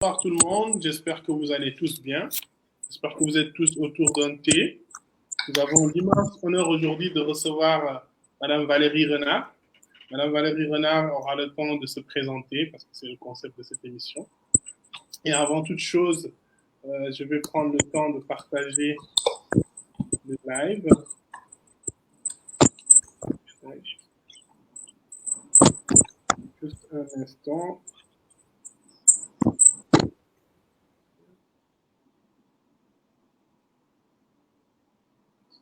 Bonsoir tout le monde, j'espère que vous allez tous bien. J'espère que vous êtes tous autour d'un thé. Nous avons l'immense honneur aujourd'hui de recevoir Madame Valérie Renard. Madame Valérie Renard aura le temps de se présenter parce que c'est le concept de cette émission. Et avant toute chose, je vais prendre le temps de partager le live. Juste un instant.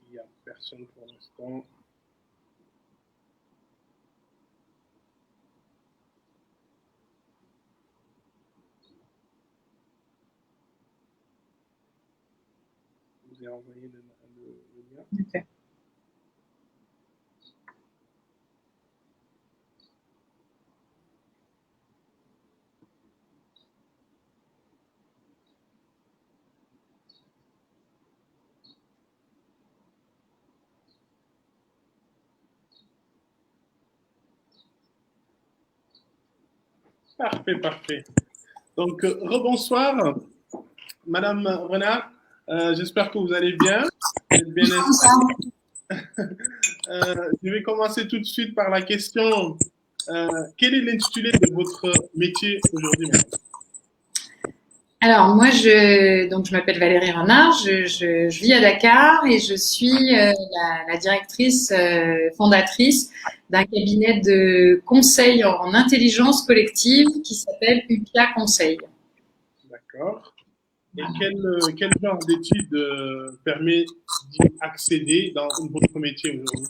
Il n'y a personne pour l'instant. Je vous ai envoyé le lien. Okay. Parfait, parfait. Donc, rebonsoir, Madame Renard. J'espère que vous allez bien. Vous êtes bien installée. Je vais commencer tout de suite par la question. Quel est l'intitulé de votre métier aujourd'hui, madame? Alors, moi, je m'appelle Valérie Renard, je vis à Dakar et je suis la directrice fondatrice d'un cabinet de conseil en intelligence collective qui s'appelle UPIA Conseil. D'accord. Et quel genre d'études permet d'y accéder dans votre métier aujourd'hui?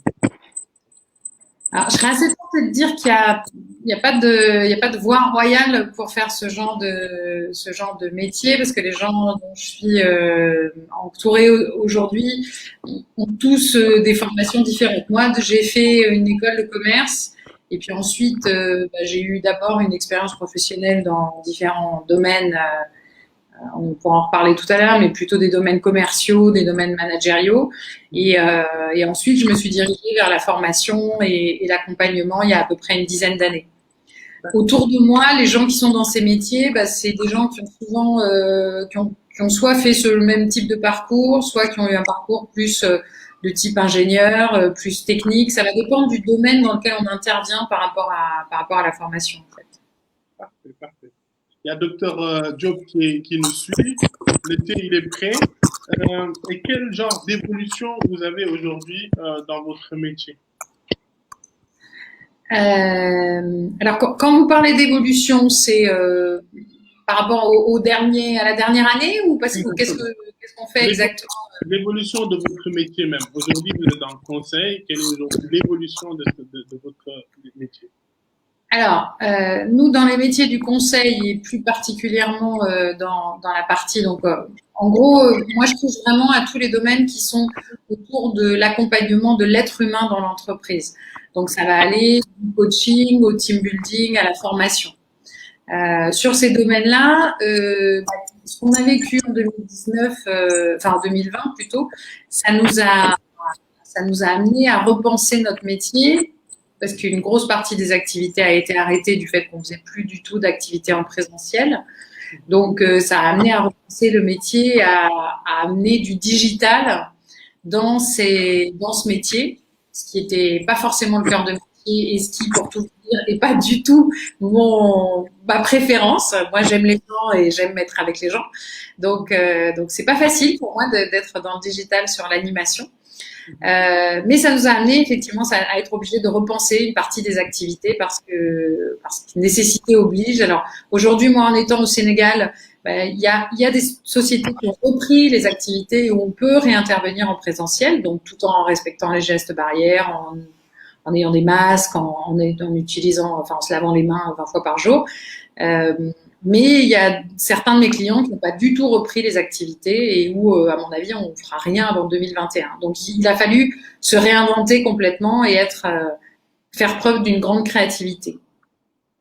Alors, je serais assez tentée de dire qu'il y a pas de voie royale pour faire ce genre de métier, parce que les gens dont je suis entourée aujourd'hui ont tous des formations différentes. Moi, j'ai fait une école de commerce, et puis ensuite, j'ai eu d'abord une expérience professionnelle dans différents domaines. On pourra en reparler tout à l'heure, mais plutôt des domaines commerciaux, des domaines managériaux. Et ensuite, je me suis dirigée vers la formation et l'accompagnement il y a à peu près une dizaine d'années. Autour de moi, les gens qui sont dans ces métiers, c'est des gens qui ont souvent, qui ont soit fait le même type de parcours, soit qui ont eu un parcours plus de type ingénieur, plus technique. Ça va dépendre du domaine dans lequel on intervient par rapport à la formation, en fait. Parfait, parfait. Il y a Dr Job qui nous suit. L'été, il est prêt. Et quel genre d'évolution vous avez aujourd'hui dans votre métier? Alors, quand vous parlez d'évolution, c'est par rapport à la dernière année, ou qu'est-ce qu'on fait exactement? L'évolution de votre métier même. Aujourd'hui, vous êtes dans le conseil. Quelle est aujourd'hui l'évolution de votre métier? Alors, nous, dans les métiers du conseil, et plus particulièrement dans la partie, en gros, moi, je touche vraiment à tous les domaines qui sont autour de l'accompagnement de l'être humain dans l'entreprise. Donc, ça va aller du coaching au team building, à la formation. Sur ces domaines-là, ce qu'on a vécu en 2019, en 2020 plutôt, ça nous a amené à repenser notre métier, parce qu'une grosse partie des activités a été arrêtée du fait qu'on faisait plus du tout d'activités en présentiel. Donc, ça a amené à repenser le métier, à amener du digital dans ce métier, ce qui n'était pas forcément le cœur de métier et ce qui, pour tout dire, n'est pas du tout ma préférence. Moi, j'aime les gens et j'aime être avec les gens. Donc c'est pas facile pour moi d'être dans le digital sur l'animation. Mais ça nous a amené effectivement à être obligé de repenser une partie des activités parce que nécessité oblige. Alors aujourd'hui, moi, en étant au Sénégal, il y a des sociétés qui ont repris les activités où on peut réintervenir en présentiel, donc tout en respectant les gestes barrières, en ayant des masques, en se lavant les mains 20 fois par jour. Mais il y a certains de mes clients qui n'ont pas du tout repris les activités et où, à mon avis, on ne fera rien avant 2021. Donc, il a fallu se réinventer complètement et faire preuve d'une grande créativité.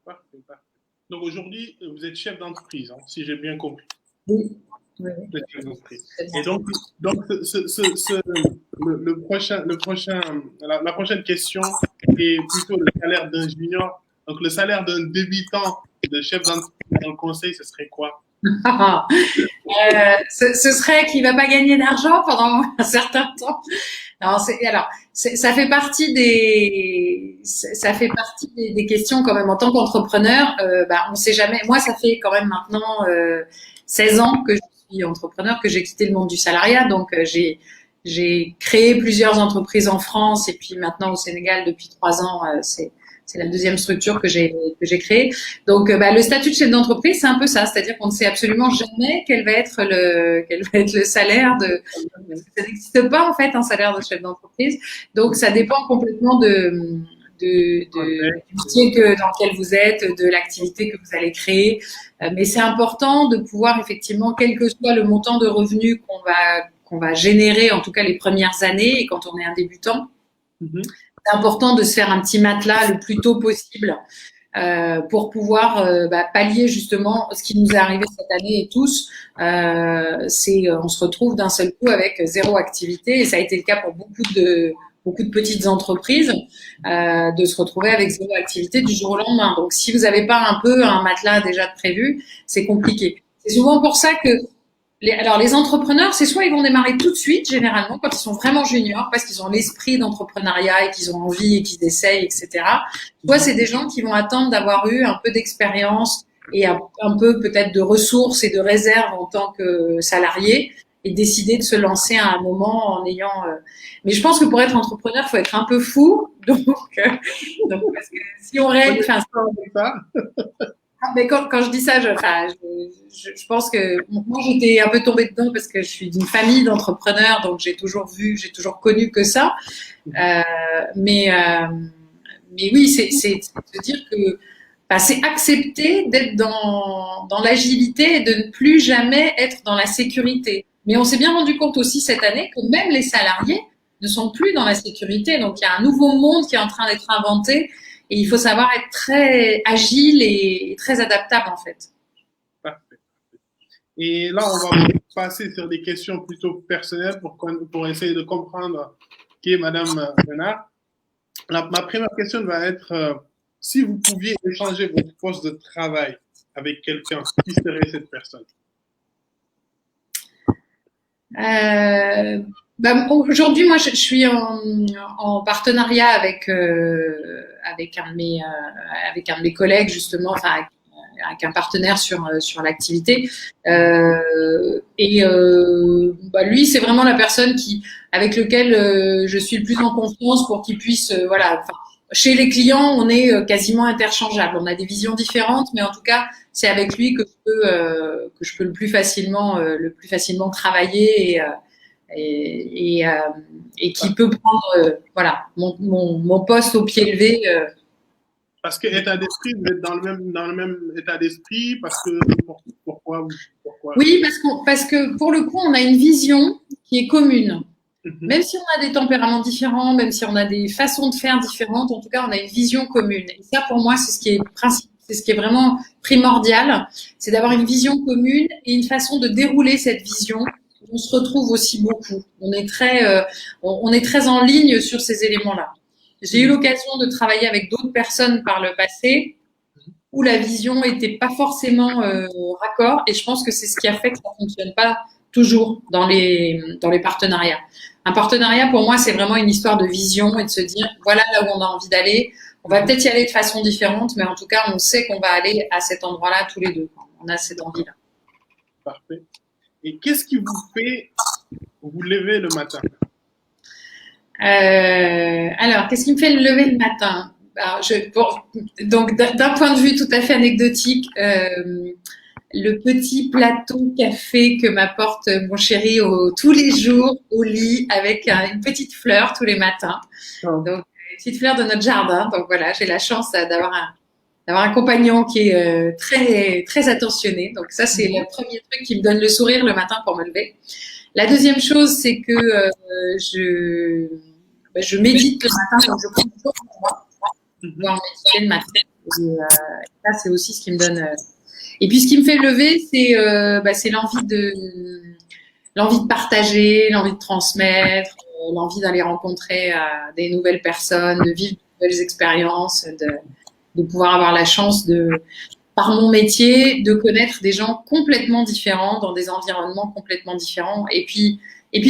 Parfait, parfait. Donc, aujourd'hui, vous êtes chef d'entreprise, hein, si j'ai bien compris. Oui. Et donc la prochaine question est plutôt le salaire d'un junior. Donc, le salaire d'un débutant de chef d'entreprise dans le conseil, ce serait quoi? Ce serait qu'il va pas gagner d'argent pendant un certain temps. Non, ça fait partie des questions quand même en tant qu'entrepreneur. On sait jamais. Moi, ça fait quand même maintenant 16 ans que je suis entrepreneur, que j'ai quitté le monde du salariat. Donc, j'ai créé plusieurs entreprises en France et puis maintenant au Sénégal depuis 3 ans. C'est la deuxième structure que j'ai créée. Donc, le statut de chef d'entreprise, c'est un peu ça. C'est-à-dire qu'on ne sait absolument jamais quel va être le salaire ça n'existe pas, en fait, un salaire de chef d'entreprise. Donc, ça dépend complètement du métier dans lequel vous êtes, de l'activité que vous allez créer. Mais c'est important de pouvoir, effectivement, quel que soit le montant de revenus qu'on va générer, en tout cas les premières années, et quand on est un débutant, c'est important de se faire un petit matelas le plus tôt possible pour pouvoir pallier justement ce qui nous est arrivé cette année et tous. On se retrouve d'un seul coup avec zéro activité et ça a été le cas pour beaucoup de petites entreprises de se retrouver avec zéro activité du jour au lendemain. Donc, si vous n'avez pas un peu un matelas déjà de prévu, c'est compliqué. C'est souvent pour ça que les entrepreneurs, c'est soit ils vont démarrer tout de suite, généralement, quand ils sont vraiment juniors, parce qu'ils ont l'esprit d'entrepreneuriat et qu'ils ont envie et qu'ils essayent, etc. Soit c'est des gens qui vont attendre d'avoir eu un peu d'expérience et un peu peut-être de ressources et de réserves en tant que salarié et décider de se lancer à un moment en ayant... Mais je pense que pour être entrepreneur, il faut être un peu fou. Donc parce que si on règle... Mais quand je dis ça, je pense que moi j'étais un peu tombée dedans parce que je suis d'une famille d'entrepreneurs, donc j'ai toujours connu que ça. Mais oui, c'est de dire que c'est accepter d'être dans l'agilité et de ne plus jamais être dans la sécurité. Mais on s'est bien rendu compte aussi cette année que même les salariés ne sont plus dans la sécurité. Donc il y a un nouveau monde qui est en train d'être inventé. Et il faut savoir être très agile et très adaptable, en fait. Parfait. Et là, on va passer sur des questions plutôt personnelles pour essayer de comprendre qui est Madame Renard. Ma première question va être si vous pouviez échanger votre poste de travail avec quelqu'un, qui serait cette personne? Aujourd'hui, moi, je suis en partenariat avec un de mes collègues justement, enfin avec un partenaire sur l'activité. Lui, c'est vraiment la personne avec lequel je suis le plus en confiance pour qu'il puisse, chez les clients, on est quasiment interchangeables. On a des visions différentes, mais en tout cas, c'est avec lui que je peux le plus facilement travailler et qui peut prendre mon poste au pied levé. Parce que état d'esprit, vous êtes dans le même état d'esprit, parce que pourquoi? Oui, parce que pour le coup, on a une vision qui est commune. Même si on a des tempéraments différents, même si on a des façons de faire différentes, en tout cas, on a une vision commune. Et ça, pour moi, c'est ce qui est vraiment primordial, c'est d'avoir une vision commune et une façon de dérouler cette vision. On se retrouve aussi beaucoup. On est très en ligne sur ces éléments-là. J'ai eu l'occasion de travailler avec d'autres personnes par le passé où la vision n'était pas forcément raccord, et je pense que c'est ce qui a fait que ça fonctionne pas toujours dans les partenariats. Un partenariat, pour moi, c'est vraiment une histoire de vision et de se dire, voilà là où on a envie d'aller. On va peut-être y aller de façon différente, mais en tout cas, on sait qu'on va aller à cet endroit-là tous les deux. On a cette envie-là. Parfait. Et qu'est-ce qui vous fait vous lever le matin? Alors, qu'est-ce qui me fait lever le matin? Donc, d'un point de vue tout à fait anecdotique, le petit plateau café que m'apporte mon chéri tous les jours au lit avec une petite fleur tous les matins. Donc, une petite fleur de notre jardin. Donc voilà, j'ai la chance d'avoir un compagnon qui est très très attentionné. Donc ça, c'est le premier truc qui me donne le sourire le matin pour me lever. La deuxième chose, c'est que je médite le matin, donc je prends toujours pour moi, pouvoir méditer le matin. Et ça, c'est aussi ce qui me donne. Et puis, ce qui me fait lever, c'est l'envie de partager, l'envie de transmettre, l'envie d'aller rencontrer des nouvelles personnes, de vivre de nouvelles expériences, de pouvoir avoir la chance de par mon métier, de connaître des gens complètement différents, dans des environnements complètement différents, et puis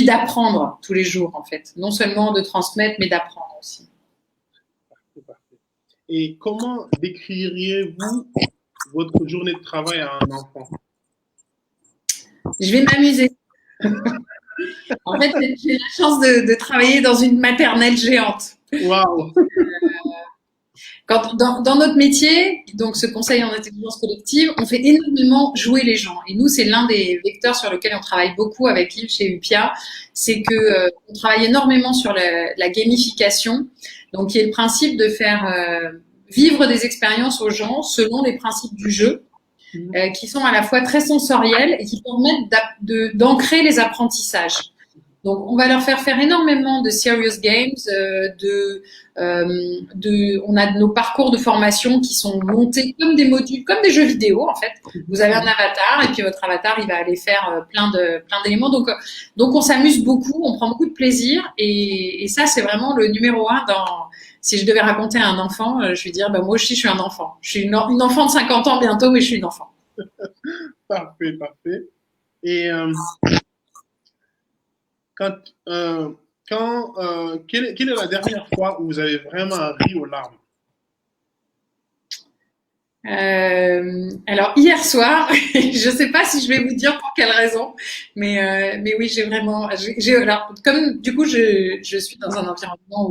d'apprendre tous les jours, en fait. Non seulement de transmettre, mais d'apprendre aussi. Parfait, parfait. Et comment décririez-vous votre journée de travail à un enfant? Je vais m'amuser. En fait, j'ai la chance de travailler dans une maternelle géante. Waouh! Dans notre métier, donc ce conseil en intelligence collective, on fait énormément jouer les gens. Et nous, c'est l'un des vecteurs sur lequel on travaille beaucoup avec Yves chez Upia, c'est que on travaille énormément sur la gamification, donc qui est le principe de faire vivre des expériences aux gens selon les principes du jeu, qui sont à la fois très sensoriels et qui permettent d'ancrer les apprentissages. Donc, on va leur faire énormément de serious games, on a nos parcours de formation qui sont montés comme des modules, comme des jeux vidéo en fait. Vous avez un avatar et puis votre avatar il va aller faire plein d'éléments. Donc on s'amuse beaucoup, on prend beaucoup de plaisir et ça c'est vraiment le numéro un dans. Si je devais raconter à un enfant, je lui dire moi aussi je suis un enfant. Je suis une enfant de 50 ans bientôt, mais je suis une enfant. Parfait, parfait. Et quelle est la dernière fois où vous avez vraiment ri aux larmes? Alors hier soir, je sais pas si je vais vous dire pour quelle raison, mais oui j'ai vraiment, alors comme du coup je suis dans un environnement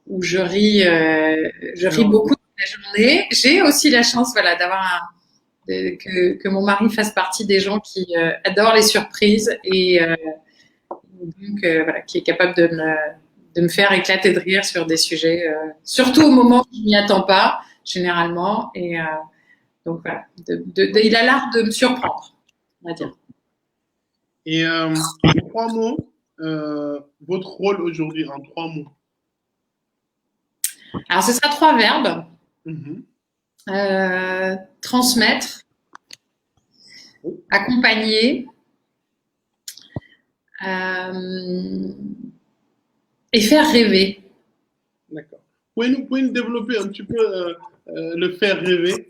où je ris beaucoup toute la journée. J'ai aussi la chance d'avoir que mon mari fasse partie des gens qui adorent les surprises et donc qui est capable de me faire éclater de rire sur des sujets, surtout au moment où je m'y attends pas, généralement. Et donc voilà, il a l'art de me surprendre, on va dire. Et en 3 mots, votre rôle aujourd'hui en 3 mots. Alors ce sera 3 verbes. Transmettre, accompagner et faire rêver. D'accord. Pouvez nous développer un petit peu le faire rêver?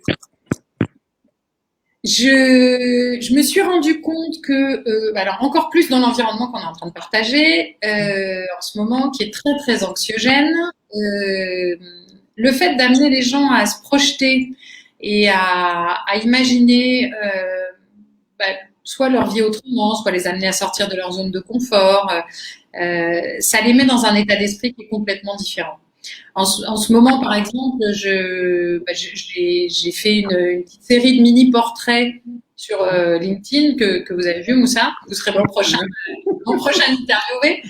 Je me suis rendu compte que, alors encore plus dans l'environnement qu'on est en train de partager en ce moment, qui est très très anxiogène, le fait d'amener les gens à se projeter et à imaginer soit leur vie autrement, soit les amener à sortir de leur zone de confort, ça les met dans un état d'esprit qui est complètement différent. En ce moment, par exemple, j'ai fait une petite série de mini-portraits sur LinkedIn que vous avez vu, Moussa. Vous serez mon prochain interviewé.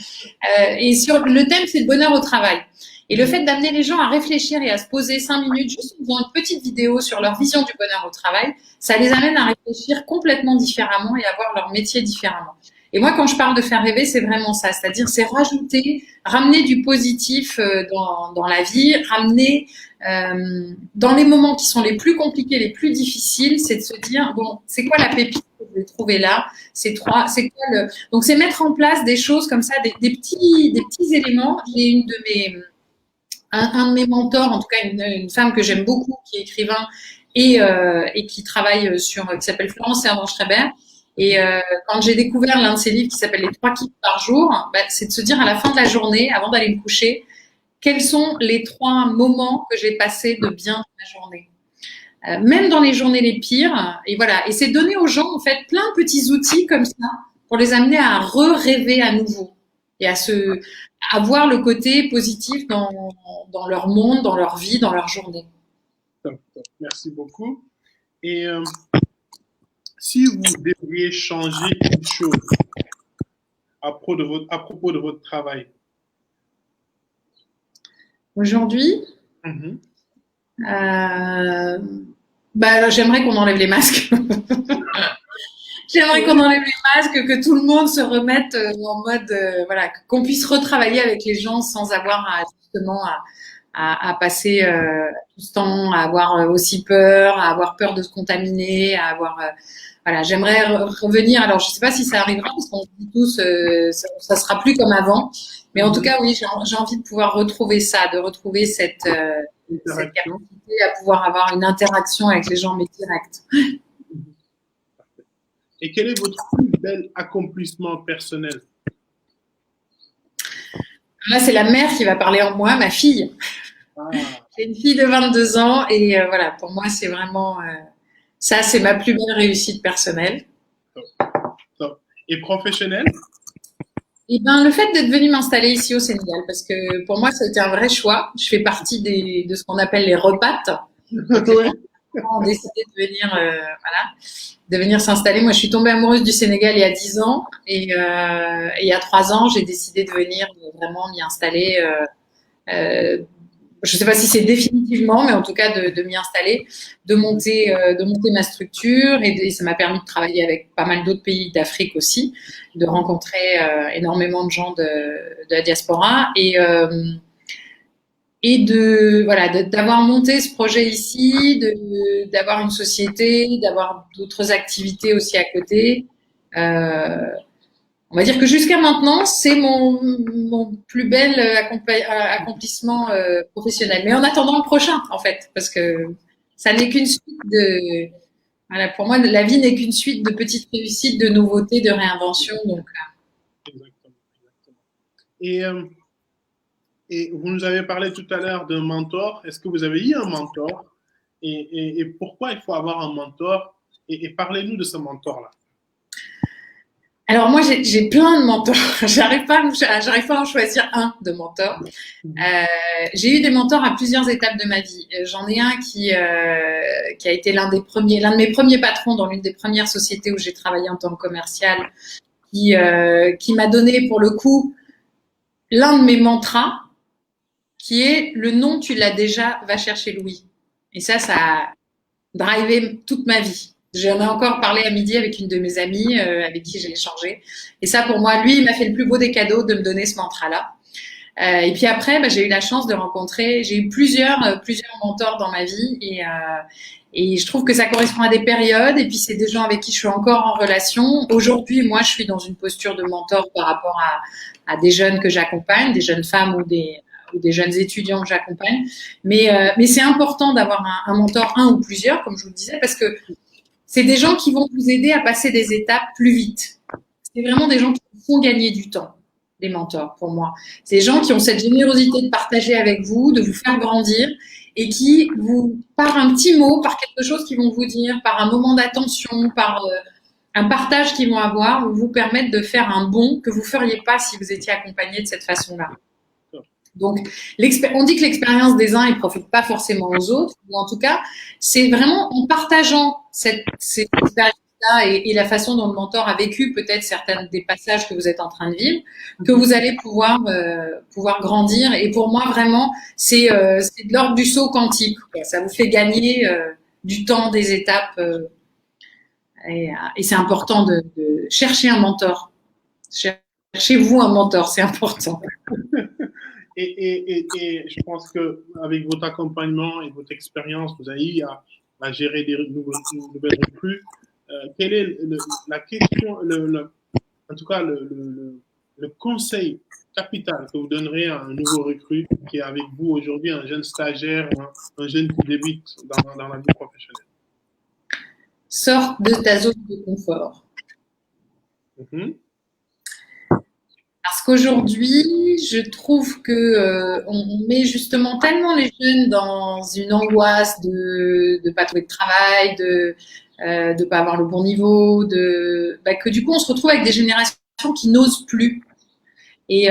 Et sur le thème, c'est le bonheur au travail. Et le fait d'amener les gens à réfléchir et à se poser 5 minutes juste en faisant une petite vidéo sur leur vision du bonheur au travail, ça les amène à réfléchir complètement différemment et à voir leur métier différemment. Et moi, quand je parle de faire rêver, c'est vraiment ça. C'est-à-dire, c'est ramener du positif dans la vie, ramener dans les moments qui sont les plus compliqués, les plus difficiles, c'est de se dire, bon, c'est quoi la pépite que je vais trouver là? Donc, c'est mettre en place des choses comme ça, des petits éléments. J'ai un de mes mentors, en tout cas une femme que j'aime beaucoup, qui est écrivain et qui travaille qui s'appelle Florence Servan-Schreiber. Et quand j'ai découvert l'un de ses livres qui s'appelle Les 3 kicks par jour, c'est de se dire à la fin de la journée, avant d'aller me coucher, quels sont les 3 moments que j'ai passés de bien dans la journée. Même dans les journées les pires. Et voilà. Et c'est donner aux gens, en fait, plein de petits outils comme ça pour les amener à rêver à nouveau et à voir le côté positif dans leur monde, dans leur vie, dans leur journée. Top. Merci beaucoup. Et si vous deviez changer une chose à propos de votre travail. Aujourd'hui, alors, j'aimerais qu'on enlève les masques. J'aimerais qu'on enlève les masques, que tout le monde se remette en mode, qu'on puisse retravailler avec les gens sans avoir à passer tout ce temps, à avoir aussi peur, à avoir peur de se contaminer, à avoir j'aimerais revenir. Alors je sais pas si ça arrivera parce qu'on dit tous ça sera plus comme avant, mais en tout cas oui, j'ai envie de pouvoir retrouver ça, de retrouver cette cette capacité à pouvoir avoir une interaction avec les gens, mais directe. Et quel est votre plus bel accomplissement personnel? Là, c'est la mère qui va parler en moi, ma fille. Ah. J'ai une fille de 22 ans et voilà, pour moi, c'est vraiment ça, c'est ma plus belle réussite personnelle. Top. Et professionnel? Eh ben, le fait d'être venue m'installer ici au Sénégal, parce que pour moi, ça a été un vrai choix. Je fais partie de ce qu'on appelle les repattes. Ouais. On a décidé de venir s'installer. Moi, je suis tombée amoureuse du Sénégal il y a 10 ans et il y a 3 ans, j'ai décidé de venir vraiment m'y installer. Je ne sais pas si c'est définitivement, mais en tout cas de m'y installer, de monter ma structure et ça m'a permis de travailler avec pas mal d'autres pays d'Afrique aussi, de rencontrer énormément de gens de la diaspora et d'avoir monté ce projet ici, d'avoir une société, d'avoir d'autres activités aussi à côté. On va dire que jusqu'à maintenant, c'est mon plus bel accomplissement professionnel. Mais en attendant le prochain, en fait, parce que ça n'est qu'une suite de... Voilà, pour moi, la vie n'est qu'une suite de petites réussites, de nouveautés, de réinventions. Donc... Exactement. Et vous nous avez parlé tout à l'heure d'un mentor. Est-ce que vous avez eu un mentor? Et pourquoi il faut avoir un mentor? Et parlez-nous de ce mentor-là. Alors moi, j'ai plein de mentors. J'arrive pas à en choisir un de mentor. J'ai eu des mentors à plusieurs étapes de ma vie. J'en ai un qui a été l'un de mes premiers patrons dans l'une des premières sociétés où j'ai travaillé en tant que commercial, qui m'a donné pour le coup l'un de mes mantras, qui est le nom tu l'as déjà, va chercher Louis. Et ça a drivé toute ma vie. J'en ai encore parlé à midi avec une de mes amies avec qui j'ai échangé. Et ça, pour moi, lui, il m'a fait le plus beau des cadeaux de me donner ce mantra-là. Et puis après, j'ai eu la chance de rencontrer, j'ai eu plusieurs mentors dans ma vie et je trouve que ça correspond à des périodes et puis c'est des gens avec qui je suis encore en relation. Aujourd'hui, moi, je suis dans une posture de mentor par rapport à des jeunes que j'accompagne, des jeunes femmes ou des jeunes étudiants que j'accompagne. Mais c'est important d'avoir un mentor, un ou plusieurs, comme je vous le disais, parce que c'est des gens qui vont vous aider à passer des étapes plus vite. C'est vraiment des gens qui vous font gagner du temps, les mentors, pour moi. C'est des gens qui ont cette générosité de partager avec vous, de vous faire grandir et qui vous, par un petit mot, par quelque chose qu'ils vont vous dire, par un moment d'attention, par un partage qu'ils vont avoir, vous permettre de faire un bond que vous ne feriez pas si vous étiez accompagné de cette façon-là. Donc, on dit que l'expérience des uns, ne profite pas forcément aux autres, ou en tout cas, c'est vraiment en partageant cette expérience-là et la façon dont le mentor a vécu peut-être certains des passages que vous êtes en train de vivre, que vous allez pouvoir grandir. Et pour moi, vraiment, c'est de l'ordre du saut quantique. Ça vous fait gagner du temps, des étapes. Et c'est important de chercher un mentor. Cherchez-vous un mentor, c'est important. Et je pense qu'avec votre accompagnement et votre expérience, vous avez eu à gérer des nouvelles recrues. Quelle est la question, en tout cas le conseil capital que vous donnerez à un nouveau recrue qui est avec vous aujourd'hui, un jeune stagiaire, un jeune qui débute dans la vie professionnelle? Sors de ta zone de confort. Parce qu'aujourd'hui, je trouve que on met justement tellement les jeunes dans une angoisse de pas trouver de travail, de pas avoir le bon niveau, que du coup on se retrouve avec des générations qui n'osent plus. Et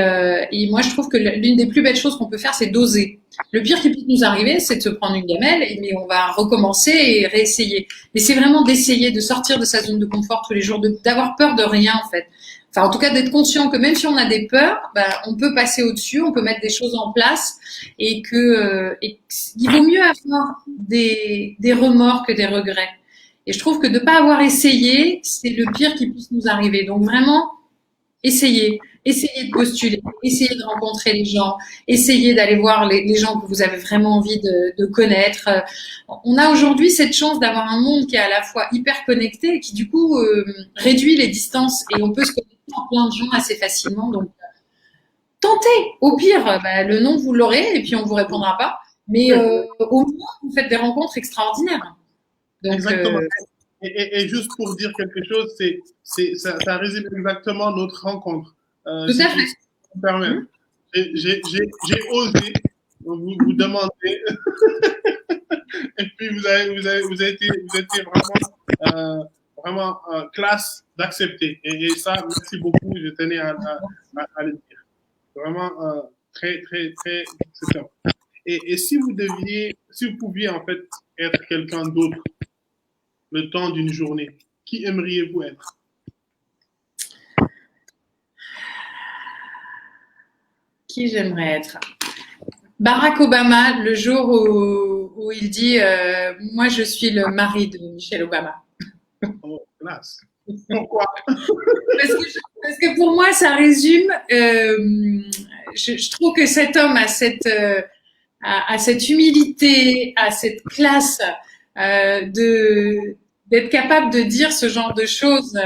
moi je trouve que l'une des plus belles choses qu'on peut faire, c'est d'oser. Le pire qui peut nous arriver, c'est de se prendre une gamelle, mais on va recommencer et réessayer. Mais c'est vraiment d'essayer de sortir de sa zone de confort tous les jours, d'avoir peur de rien en fait. Enfin, en tout cas, d'être conscient que même si on a des peurs, on peut passer au-dessus, on peut mettre des choses en place et il vaut mieux avoir des remords que des regrets. Et je trouve que de pas avoir essayé, c'est le pire qui puisse nous arriver. Donc vraiment, essayez de postuler, essayez de rencontrer les gens, essayez d'aller voir les gens que vous avez vraiment envie de connaître. On a aujourd'hui cette chance d'avoir un monde qui est à la fois hyper connecté et qui du coup réduit les distances et on peut se connecter en plein de gens assez facilement. Donc tentez. Au pire, le nom vous l'aurez et puis on vous répondra pas. Mais au moins, vous faites des rencontres extraordinaires. Donc, Exactement. Et juste pour dire quelque chose, ça résume exactement notre rencontre. tout Si à tu fait. me permets. J'ai osé vous demander, et puis vous avez été vraiment classe d'accepter. Et ça, merci beaucoup. Je tenais à le dire. Vraiment très, très, très, c'est top. Et si si vous pouviez en fait être quelqu'un d'autre le temps d'une journée, qui aimeriez-vous être? Qui j'aimerais être? Barack Obama, le jour où il dit moi je suis le mari de Michelle Obama. Oh, classe. Pourquoi? Parce que pour moi ça résume. Je trouve que cet homme a cette humilité, a cette classe d'être capable de dire ce genre de choses.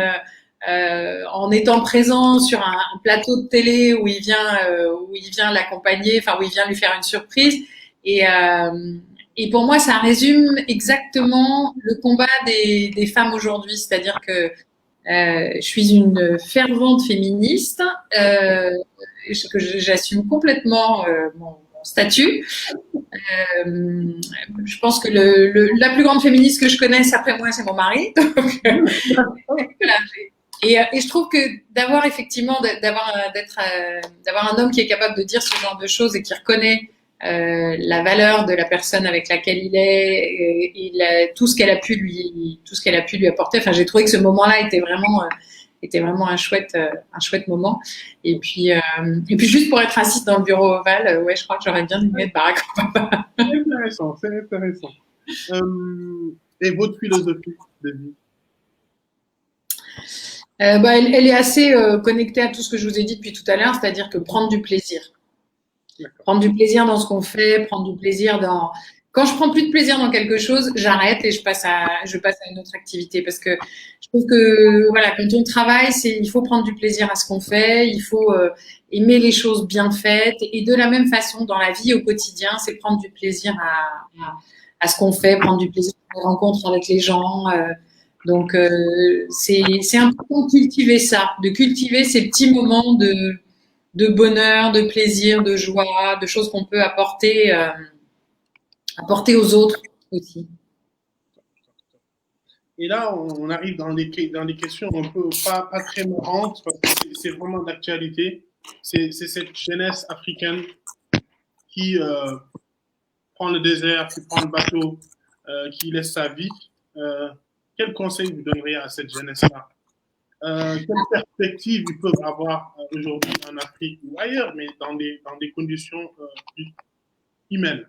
En étant présent sur un plateau de télé où il vient l'accompagner, enfin où il vient lui faire une surprise. Et, euh, et pour moi, ça résume exactement le combat des femmes aujourd'hui. C'est-à-dire que je suis une fervente féministe, que j'assume complètement mon statut. Je pense que la plus grande féministe que je connaisse après moi, c'est mon mari. Donc, voilà, et je trouve que d'avoir effectivement d'avoir un homme qui est capable de dire ce genre de choses et qui reconnaît la valeur de la personne avec laquelle il est et tout ce qu'elle a pu lui apporter. Enfin, j'ai trouvé que ce moment-là était vraiment un chouette moment. Et puis juste pour être assise dans le bureau ovale, ouais, je crois que j'aurais bien aimé être Barack Obama. C'est intéressant, c'est intéressant. Et votre philosophie de vie? Elle est assez connectée à tout ce que je vous ai dit depuis tout à l'heure, c'est-à-dire que prendre du plaisir. Prendre du plaisir dans ce qu'on fait, prendre du plaisir dans... Quand je prends plus de plaisir dans quelque chose, j'arrête et je passe à une autre activité parce que je trouve que voilà, quand on travaille, il faut prendre du plaisir à ce qu'on fait, il faut aimer les choses bien faites et de la même façon dans la vie au quotidien, c'est prendre du plaisir à ce qu'on fait, prendre du plaisir à les rencontres avec les gens. Donc c'est important de cultiver ça, de cultiver ces petits moments de bonheur, de plaisir, de joie, de choses qu'on peut apporter aux autres aussi. Et là, on arrive dans des questions un peu pas très marrantes, parce que c'est vraiment d'actualité. C'est cette jeunesse africaine qui prend le désert, qui prend le bateau, qui laisse sa vie. Quel conseil vous donneriez à cette jeunesse-là? Quelle perspective ils peuvent avoir aujourd'hui en Afrique ou ailleurs, mais dans des conditions humaines?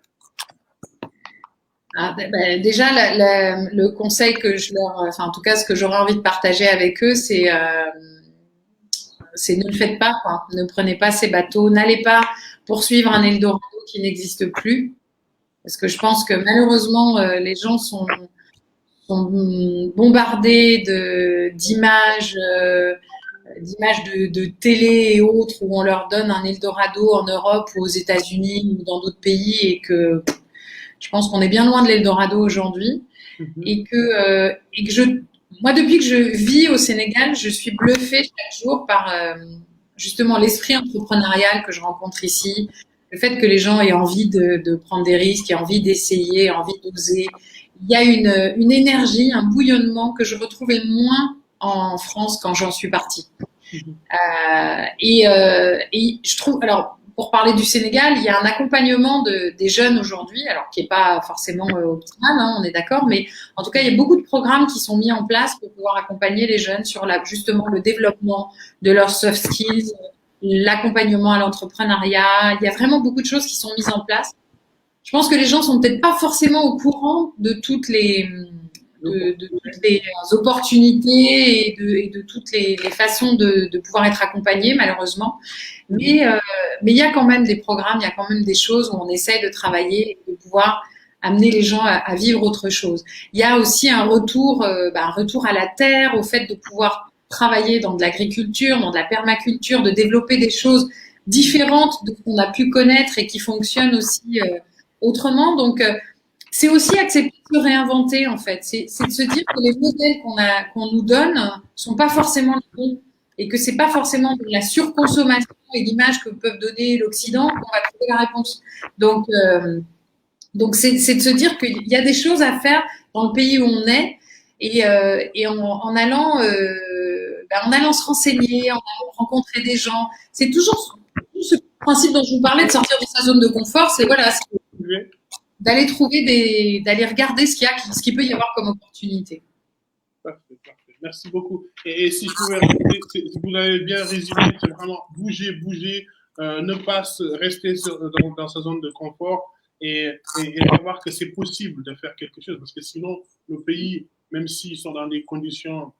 Déjà, le conseil que enfin en tout cas ce que j'aurais envie de partager avec eux, c'est ne le faites pas, quoi. Ne prenez pas ces bateaux, n'allez pas poursuivre un Eldorado qui n'existe plus, parce que je pense que malheureusement les gens sont bombardés d'images de télé et autres où on leur donne un Eldorado en Europe ou aux États-Unis ou dans d'autres pays et que je pense qu'on est bien loin de l'Eldorado aujourd'hui et que moi depuis que je vis au Sénégal, je suis bluffée chaque jour par justement l'esprit entrepreneurial que je rencontre ici, le fait que les gens aient envie de prendre des risques, aient envie d'essayer, aient envie d'oser. Il y a une énergie, un bouillonnement que je retrouvais moins en France quand j'en suis partie. Et je trouve, alors pour parler du Sénégal, il y a un accompagnement des jeunes aujourd'hui, alors qui est pas forcément optimal, hein, on est d'accord, mais en tout cas il y a beaucoup de programmes qui sont mis en place pour pouvoir accompagner les jeunes sur justement le développement de leurs soft skills, l'accompagnement à l'entrepreneuriat. Il y a vraiment beaucoup de choses qui sont mises en place. Je pense que les gens sont peut-être pas forcément au courant de toutes les opportunités et de toutes les façons de pouvoir être accompagné, malheureusement. Mais il y a quand même des programmes, il y a quand même des choses où on essaye de travailler et de pouvoir amener les gens à vivre autre chose. Il y a aussi un retour à la terre, au fait de pouvoir travailler dans de l'agriculture, dans de la permaculture, de développer des choses différentes de ce qu'on a pu connaître et qui fonctionnent aussi autrement. Donc, c'est aussi accepter de se réinventer, en fait. C'est de se dire que les modèles qu'on nous donne sont pas forcément les bons et que c'est pas forcément de la surconsommation et l'image que peuvent donner l'Occident qu'on va trouver la réponse. Donc c'est de se dire qu'il y a des choses à faire dans le pays où on est et en allant en allant se renseigner, en allant rencontrer des gens. C'est toujours ce principe dont je vous parlais de sortir de sa zone de confort. C'est voilà, d'aller d'aller regarder ce qu'il peut y avoir comme opportunité. Parfait, parfait. Merci beaucoup. Et si je pouvais rajouter, vous l'avez bien résumé, c'est vraiment bouger, ne pas rester dans sa zone de confort et savoir que c'est possible de faire quelque chose. Parce que sinon, nos pays, même s'ils sont dans des conditions,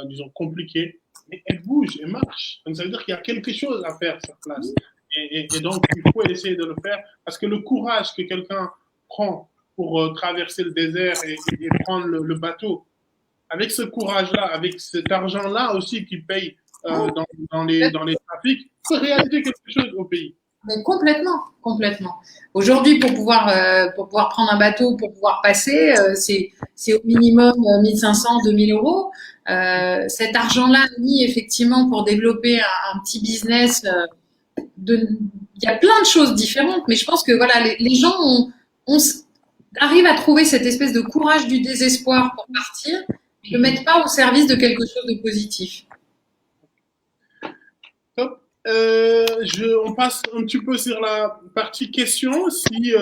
disons, compliquées, mais elles bougent, elles marchent. Donc ça veut dire qu'il y a quelque chose à faire sur place. Et donc, il faut essayer de le faire parce que le courage que quelqu'un prend pour traverser le désert et prendre le bateau, avec ce courage-là, avec cet argent-là aussi qui paye dans les trafics, peut réaliser quelque chose au pays. Mais complètement, complètement. Aujourd'hui, pour pouvoir prendre un bateau, pour pouvoir passer, c'est au minimum 1500, 2000 euros. Cet argent-là mis effectivement pour développer un petit business. Il y a plein de choses différentes, mais je pense que voilà, les gens arrivent à trouver cette espèce de courage du désespoir pour partir. Ne le mettent pas au service de quelque chose de positif. Top. On passe un petit peu sur la partie questions. Si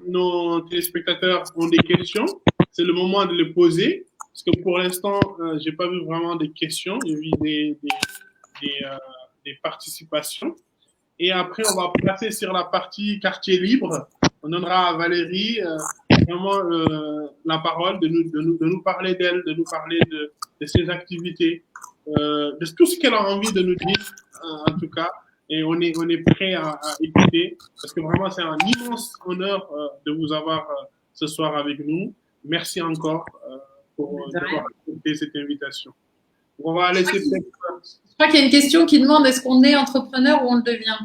nos téléspectateurs ont des questions, c'est le moment de les poser. Parce que pour l'instant, j'ai pas vu vraiment des questions. J'ai vu des participations. Et après, on va passer sur la partie quartier libre. On donnera à Valérie vraiment la parole de nous parler d'elle, de nous parler de ses activités, de tout ce qu'elle a envie de nous dire, en tout cas. Et on est prêt à écouter parce que vraiment, c'est un immense honneur de vous avoir ce soir avec nous. Merci encore pour avoir accepté cette invitation. On va laisser peut-être. Je crois qu'il y a une question qui demande est-ce qu'on est entrepreneur ou on le devient?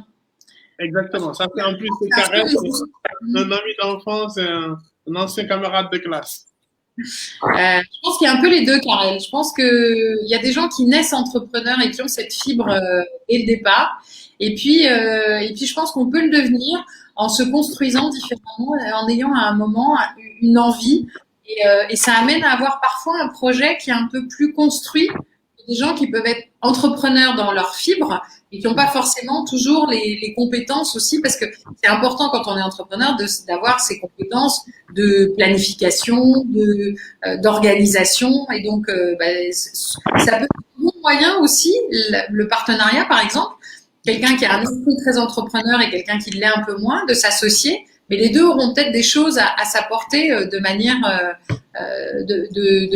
Exactement. Ça fait en plus c'est Karel, un ami d'enfance, un ancien camarade de classe. Je pense qu'il y a un peu les deux, Karel. Je pense qu'il y a des gens qui naissent entrepreneurs et qui ont cette fibre dès le départ. Et puis je pense qu'on peut le devenir en se construisant différemment, en ayant à un moment une envie. Et ça amène à avoir parfois un projet qui est un peu plus construit. Des gens qui peuvent être entrepreneurs dans leur fibre et qui n'ont pas forcément toujours les compétences aussi, parce que c'est important quand on est entrepreneur d'avoir ces compétences de planification, d'organisation, et donc ça peut être un bon moyen aussi, le partenariat par exemple, quelqu'un qui a un esprit très entrepreneur et quelqu'un qui l'est un peu moins, de s'associer. Mais les deux auront peut-être des choses à s'apporter de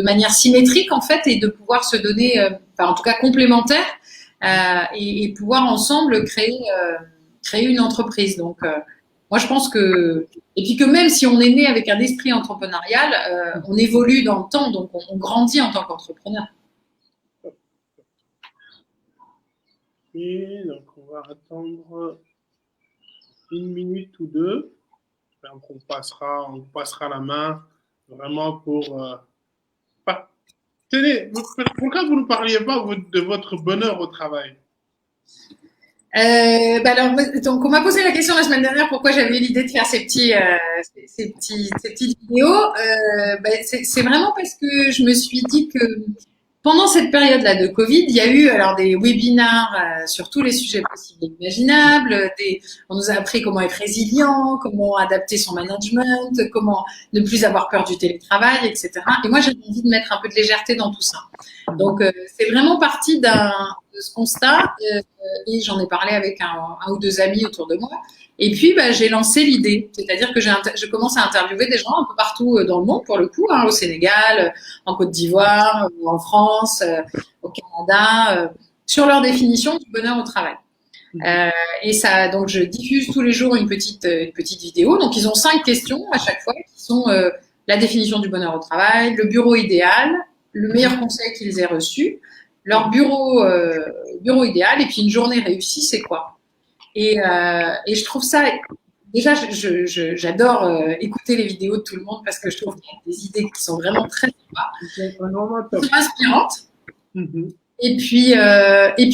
manière symétrique en fait, et de pouvoir se donner, en tout cas complémentaire, et pouvoir ensemble créer une entreprise. Donc moi je pense que, et puis que même si on est né avec un esprit entrepreneurial, on évolue dans le temps, donc on grandit en tant qu'entrepreneur. Et donc on va attendre 1 minute ou 2. Donc on passera la main vraiment pour. Tenez, pourquoi vous ne parliez pas de votre bonheur au travail? Alors, donc on m'a posé la question la semaine dernière pourquoi j'avais eu l'idée de faire ces petites vidéos. C'est vraiment parce que je me suis dit que pendant cette période-là de Covid, il y a eu alors des webinars sur tous les sujets possibles et imaginables. On nous a appris comment être résilient, comment adapter son management, comment ne plus avoir peur du télétravail, etc. Et moi, j'avais envie de mettre un peu de légèreté dans tout ça. Donc, c'est vraiment parti de ce constat et j'en ai parlé avec un ou deux amis autour de moi. Et puis, j'ai lancé l'idée, c'est-à-dire que je commence à interviewer des gens un peu partout dans le monde, pour le coup, au Sénégal, en Côte d'Ivoire, en France, au Canada, sur leur définition du bonheur au travail. Et ça, donc, je diffuse tous les jours une petite vidéo. Donc, ils ont 5 questions à chaque fois, qui sont la définition du bonheur au travail, le bureau idéal, le meilleur conseil qu'ils aient reçu, leur bureau idéal, et puis une journée réussie, c'est quoi? Et je trouve ça déjà, j'adore écouter les vidéos de tout le monde parce que je trouve qu'il y a des idées qui sont vraiment très sympas, très inspirantes. Et puis,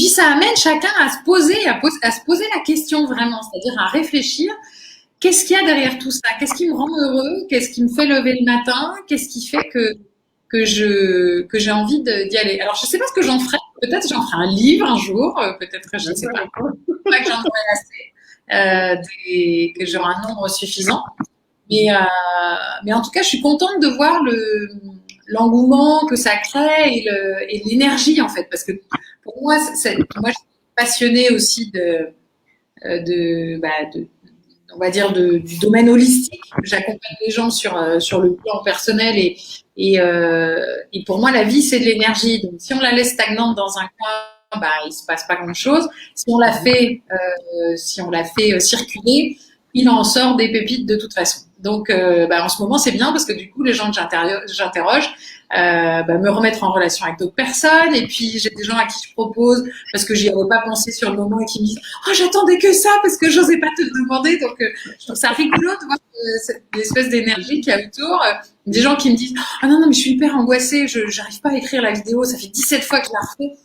ça amène chacun à se poser la question vraiment, c'est-à-dire à réfléchir. Qu'est-ce qu'il y a derrière tout ça? Qu'est-ce qui me rend heureux? Qu'est-ce qui me fait lever le matin? Qu'est-ce qui fait que j'ai envie d'y aller? Alors, je sais pas ce que j'en ferai. Peut-être j'en ferai un livre un jour. Peut-être, je ne sais pas. Pas que j'en ferai assez, que j'aurai un nombre suffisant. Mais en tout cas, je suis contente de voir l'engouement que ça crée et l'énergie en fait, parce que pour moi, moi, je suis passionnée aussi on va dire du domaine holistique. J'accompagne les gens sur le plan personnel et pour moi, la vie, c'est de l'énergie. Donc, si on la laisse stagnante dans un coin, il se passe pas grand-chose. Si on la fait circuler, il en sort des pépites de toute façon. Donc, en ce moment, c'est bien parce que du coup, les gens que j'interroge me remettre en relation avec d'autres personnes. Et puis, j'ai des gens à qui je propose parce que j'y avais pas pensé sur le moment et qui me disent « Oh, j'attendais que ça parce que j'osais pas te le demander. » Donc, je trouve ça rigolo de voir cette espèce d'énergie qu'il y a autour. Des gens qui me disent « Ah non, mais je suis hyper angoissée, j'arrive pas à écrire la vidéo, ça fait 17 fois que je la refais. »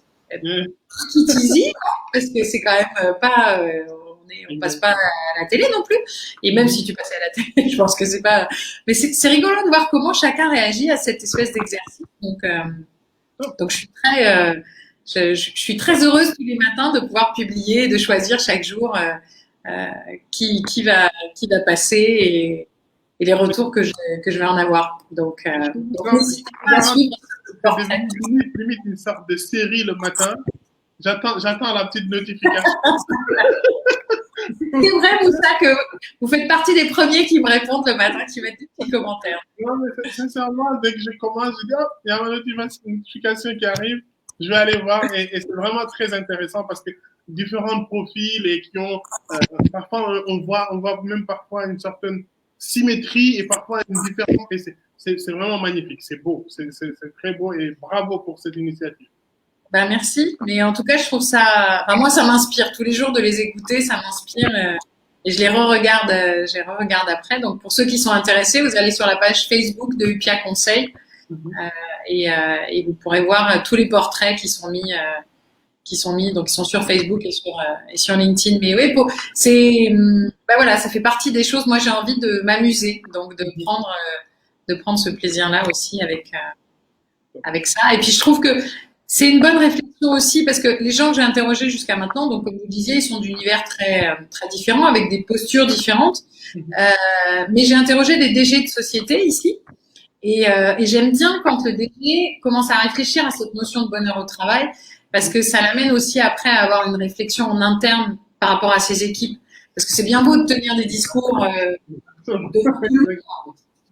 Easy, parce que c'est quand même pas... on passe pas à la télé non plus. Et même si tu passais à la télé, je pense que c'est pas. Mais c'est rigolo de voir comment chacun réagit à cette espèce d'exercice. Donc je suis très heureuse tous les matins de pouvoir publier, de choisir chaque jour qui va passer et les retours que je vais en avoir. Donc n'hésitez pas à suivre. Limite une sorte de série le matin. J'attends la petite notification. C'est vrai, Moussa, que vous faites partie des premiers qui me répondent le matin, qui mettent des petits commentaires. Non, mais sincèrement, dès que je commence, je dis, oh, il y a une notification qui arrive, je vais aller voir. Et c'est vraiment très intéressant parce que différents profils et qui ont, parfois, on voit même parfois une certaine symétrie et parfois une différence. Et c'est vraiment magnifique. C'est beau. C'est très beau et bravo pour cette initiative. Merci. Mais en tout cas, je trouve ça, moi, ça m'inspire. Tous les jours de les écouter, ça m'inspire. Et je les re-regarde après. Donc, pour ceux qui sont intéressés, vous allez sur la page Facebook de Upia Conseil. Et vous pourrez voir tous les portraits qui sont mis, donc ils sont sur Facebook et sur LinkedIn. Mais oui, voilà, ça fait partie des choses. Moi, j'ai envie de m'amuser. Donc, de prendre ce plaisir-là aussi avec ça. Et puis, je trouve que c'est une bonne réflexion aussi parce que les gens que j'ai interrogés jusqu'à maintenant, donc comme vous disiez, ils sont d'univers très très différents avec des postures différentes. Mais j'ai interrogé des DG de société ici et j'aime bien quand le DG commence à réfléchir à cette notion de bonheur au travail parce que ça l'amène aussi après à avoir une réflexion en interne par rapport à ses équipes. Parce que c'est bien beau de tenir des discours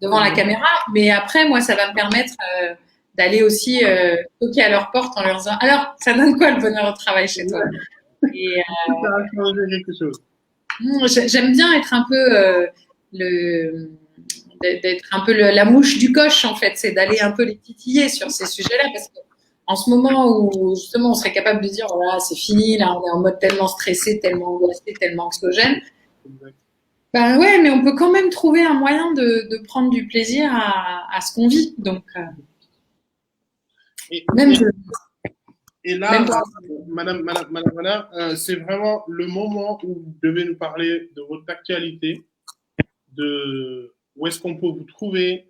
devant la caméra, mais après, moi, ça va me permettre d'aller aussi toquer à leur porte en leur disant alors ça donne quoi le bonheur au travail chez toi? Et j'aime bien être un peu d'être un peu la mouche du coche en fait, c'est d'aller un peu les titiller sur ces sujets-là parce que en ce moment où justement on serait capable de dire voilà c'est fini là on est en mode tellement stressé, tellement angoissé, tellement anxiogène. Ouais, mais on peut quand même trouver un moyen de prendre du plaisir à ce qu'on vit. Donc et là, Madame, c'est vraiment le moment où vous devez nous parler de votre actualité, de où est-ce qu'on peut vous trouver,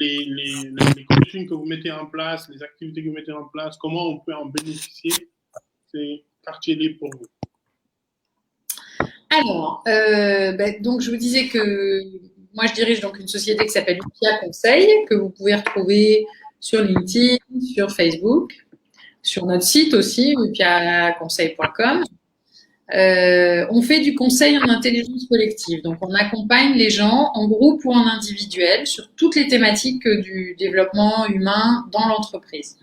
les coachings que vous mettez en place, les activités que vous mettez en place, comment on peut en bénéficier. C'est quartier libre pour vous. Alors, donc je vous disais que moi je dirige donc une société qui s'appelle Upia Conseil, que vous pouvez retrouver sur LinkedIn, sur Facebook, sur notre site aussi, upiaconseil.com. On fait du conseil en intelligence collective. Donc, on accompagne les gens en groupe ou en individuel sur toutes les thématiques du développement humain dans l'entreprise.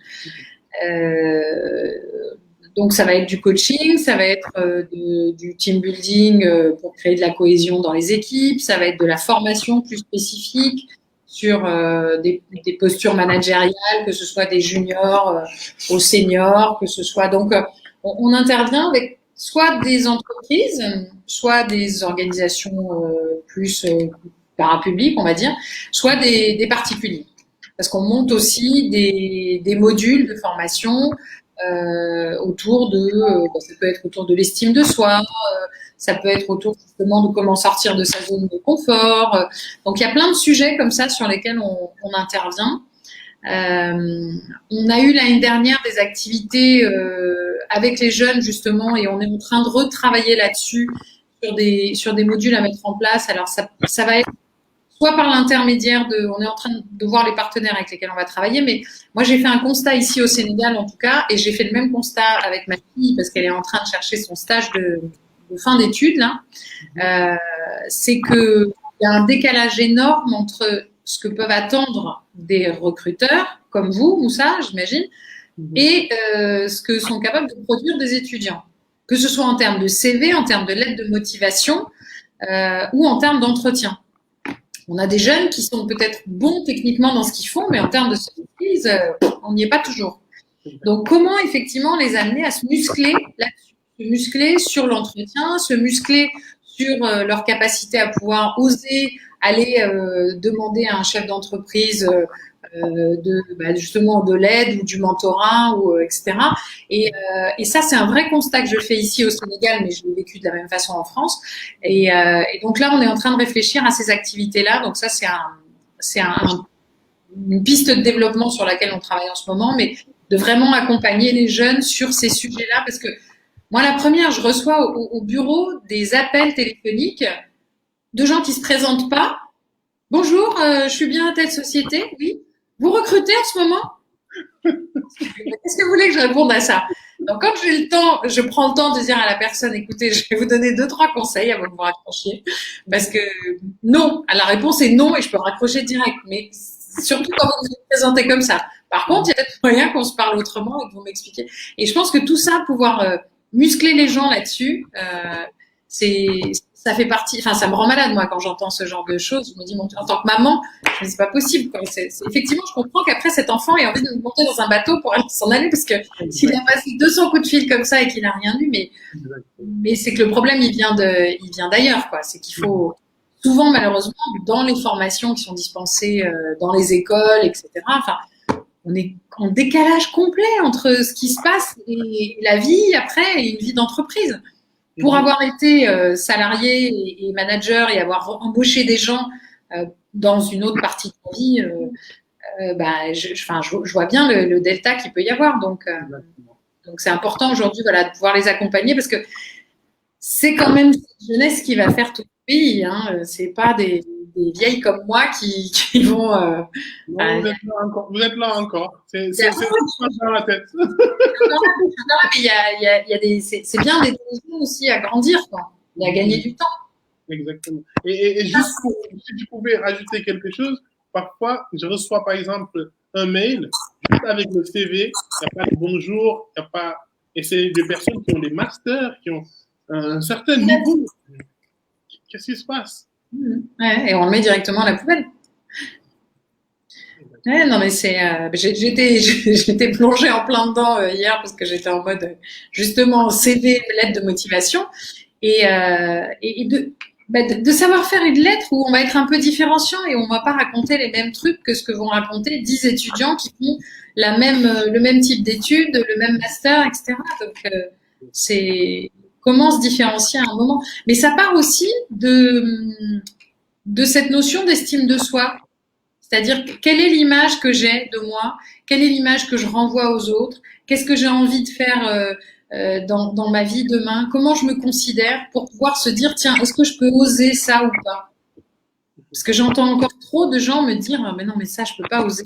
Donc, ça va être du coaching, ça va être du team building pour créer de la cohésion dans les équipes, ça va être de la formation plus spécifique sur des postures managériales, que ce soit des juniors aux seniors, que ce soit… Donc, on intervient avec soit des entreprises, soit des organisations plus parapubliques, on va dire, soit des particuliers. Parce qu'on monte aussi des modules de formation autour de, ça peut être autour de l'estime de soi, ça peut être autour justement de comment sortir de sa zone de confort. Donc il y a plein de sujets comme ça sur lesquels on intervient. On a eu l'année dernière des activités avec les jeunes justement et on est en train de retravailler là-dessus sur des modules à mettre en place. Alors ça va être soit par l'intermédiaire on est en train de voir les partenaires avec lesquels on va travailler, mais moi j'ai fait un constat ici au Sénégal en tout cas, et j'ai fait le même constat avec ma fille parce qu'elle est en train de chercher son stage de fin d'études là. C'est que il y a un décalage énorme entre ce que peuvent attendre des recruteurs comme vous, Moussa, j'imagine, et ce que sont capables de produire des étudiants, que ce soit en termes de CV, en termes de lettres de motivation ou en termes d'entretien. On a des jeunes qui sont peut-être bons techniquement dans ce qu'ils font, mais en termes de surprise, on n'y est pas toujours. Donc, comment effectivement les amener à se muscler là-dessus, se muscler sur l'entretien, se muscler sur leur capacité à pouvoir oser aller demander à un chef d'entreprise justement de l'aide ou du mentorat ou etc. Et ça c'est un vrai constat que je fais ici au Sénégal, mais je l'ai vécu de la même façon en France. Et donc là on est en train de réfléchir à ces activités-là. Donc ça c'est une piste de développement sur laquelle on travaille en ce moment, mais de vraiment accompagner les jeunes sur ces sujets-là, parce que moi la première, je reçois au bureau des appels téléphoniques de gens qui se présentent pas. Bonjour, je suis bien à telle société, oui. Vous recrutez en ce moment? Qu'est-ce que vous voulez que je réponde à ça? Donc, quand j'ai le temps, je prends le temps de dire à la personne, écoutez, je vais vous donner 2-3 conseils avant que vous raccrochiez. Parce que non, la réponse est non et je peux raccrocher direct. Mais surtout quand vous vous présentez comme ça. Par contre, il y a peut-être moyen qu'on se parle autrement et que vous m'expliquiez. Et je pense que tout ça, pouvoir muscler les gens là-dessus, ça fait partie, enfin, ça me rend malade, moi, quand j'entends ce genre de choses. Je me dis, en tant que maman, je me dis, c'est pas possible, quoi. Effectivement, je comprends qu'après, cet enfant ait envie de monter dans un bateau pour aller s'en aller, parce que s'il a passé 200 coups de fil comme ça et qu'il n'a rien eu, mais c'est que le problème, il vient d'ailleurs, quoi. C'est qu'il faut, souvent, malheureusement, dans les formations qui sont dispensées dans les écoles, etc., enfin, on est en décalage complet entre ce qui se passe et la vie après et une vie d'entreprise. Pour avoir été salarié et manager et avoir embauché des gens dans une autre partie de ma vie, je vois bien le delta qu'il peut y avoir. Donc c'est important aujourd'hui, voilà, de pouvoir les accompagner parce que c'est quand même cette jeunesse qui va faire tout le pays. Hein. C'est pas des vieilles comme moi qui vont. Non, vous êtes là encore. C'est dans la tête. Non, mais il y a des. C'est bien d'être aussi à grandir, quoi, et à gagner du temps. Exactement. Et juste si tu pouvais rajouter quelque chose, parfois je reçois par exemple un mail juste avec le CV, il n'y a pas de bonjour, il n'y a pas. Et c'est des personnes qui ont des masters, qui ont un certain niveau. Qu'est-ce qui se passe? Ouais, et on le met directement à la poubelle. Ouais, non, mais j'étais plongée en plein dedans hier parce que j'étais en mode justement CV, lettre de motivation et de savoir faire une lettre où on va être un peu différenciant et on va pas raconter les mêmes trucs que ce que vont raconter 10 étudiants qui font le même type d'études, le même master, etc. Donc c'est comment se différencier à un moment. Mais ça part aussi de cette notion d'estime de soi. C'est-à-dire, quelle est l'image que j'ai de moi? Quelle est l'image que je renvoie aux autres? Qu'est-ce que j'ai envie de faire dans ma vie demain? Comment je me considère pour pouvoir se dire, tiens, est-ce que je peux oser ça ou pas? Parce que j'entends encore trop de gens me dire, mais non, mais ça, je peux pas oser.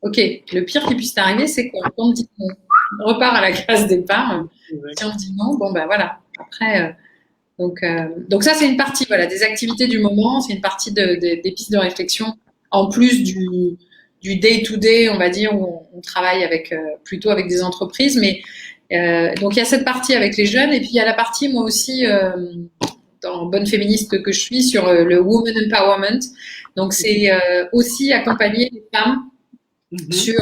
Ok, le pire qui puisse t'arriver, c'est quoi? Quand on me dit non, on repart à la case départ. Si on me dit non, bon ben voilà. Après, donc ça, c'est une partie, voilà, des activités du moment, c'est une partie des pistes de réflexion en plus du day-to-day, on va dire, où on travaille plutôt avec des entreprises. Mais donc, il y a cette partie avec les jeunes et puis il y a la partie, moi aussi, dans bonne féministe que je suis, sur le Women Empowerment. Donc, c'est aussi accompagner les femmes sur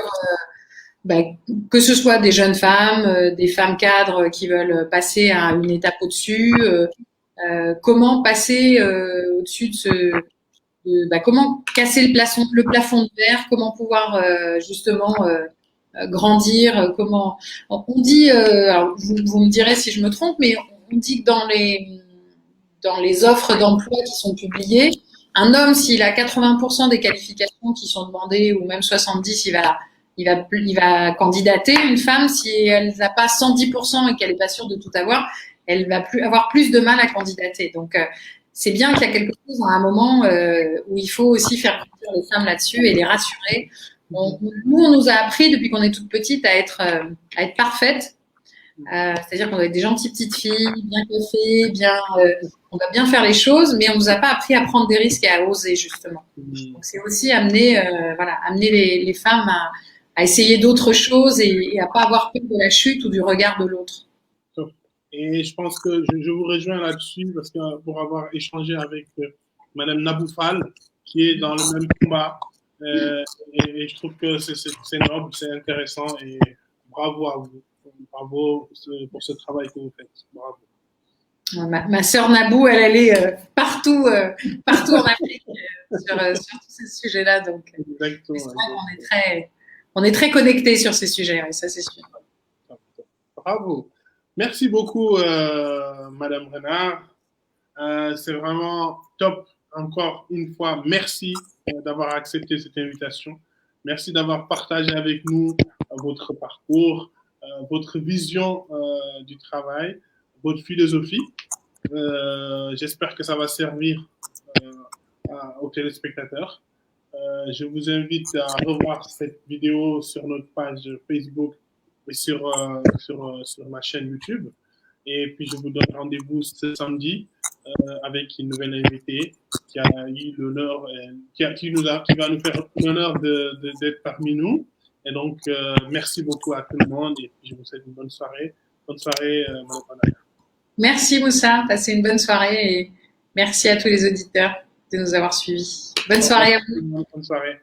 que ce soit des jeunes femmes, des femmes cadres qui veulent passer à une étape au-dessus, comment passer au-dessus comment casser le plafond de verre, comment pouvoir justement grandir, comment on dit, alors vous me direz si je me trompe, mais on dit que dans les offres d'emploi qui sont publiées, un homme, s'il a 80% des qualifications qui sont demandées, ou même 70, il va candidater. Une femme, si elle n'a pas 110% et qu'elle n'est pas sûre de tout avoir, elle va avoir plus de mal à candidater. Donc, c'est bien qu'il y a quelque chose à un moment où il faut aussi faire grandir les femmes là-dessus et les rassurer. Nous, on nous a appris depuis qu'on est toute petite à être parfaite. C'est-à-dire qu'on doit être des gentilles petites filles, bien coiffées, on va bien faire les choses, mais on nous a pas appris à prendre des risques et à oser justement. Donc c'est aussi amener les femmes à essayer d'autres choses et à pas avoir peur de la chute ou du regard de l'autre. Et je pense que je vous rejoins là-dessus parce que pour avoir échangé avec Madame Naboufal, qui est dans le même combat, et je trouve que c'est noble, c'est intéressant et bravo à vous. Bravo pour ce travail que vous faites. Bravo. Ma sœur Nabou, elle est partout en Afrique sur tous ces sujets-là. Donc, exactement. C'est vrai qu'on est très connectés sur ces sujets, et ça c'est sûr. Bravo. Merci beaucoup, Madame Renard. C'est vraiment top. Encore une fois, merci d'avoir accepté cette invitation. Merci d'avoir partagé avec nous votre parcours, votre vision du travail, votre philosophie. J'espère que ça va servir aux téléspectateurs. Je vous invite à revoir cette vidéo sur notre page Facebook et sur ma chaîne YouTube. Et puis, je vous donne rendez-vous ce samedi avec une nouvelle invitée qui a eu l'honneur, qui va nous faire l'honneur d'être parmi nous. Et donc, merci beaucoup à tout le monde et puis je vous souhaite une bonne soirée. Bonne soirée, Madame Renard. Merci Moussa, passez une bonne soirée et merci à tous les auditeurs de nous avoir suivis. Bonne soirée à vous. Bonne soirée.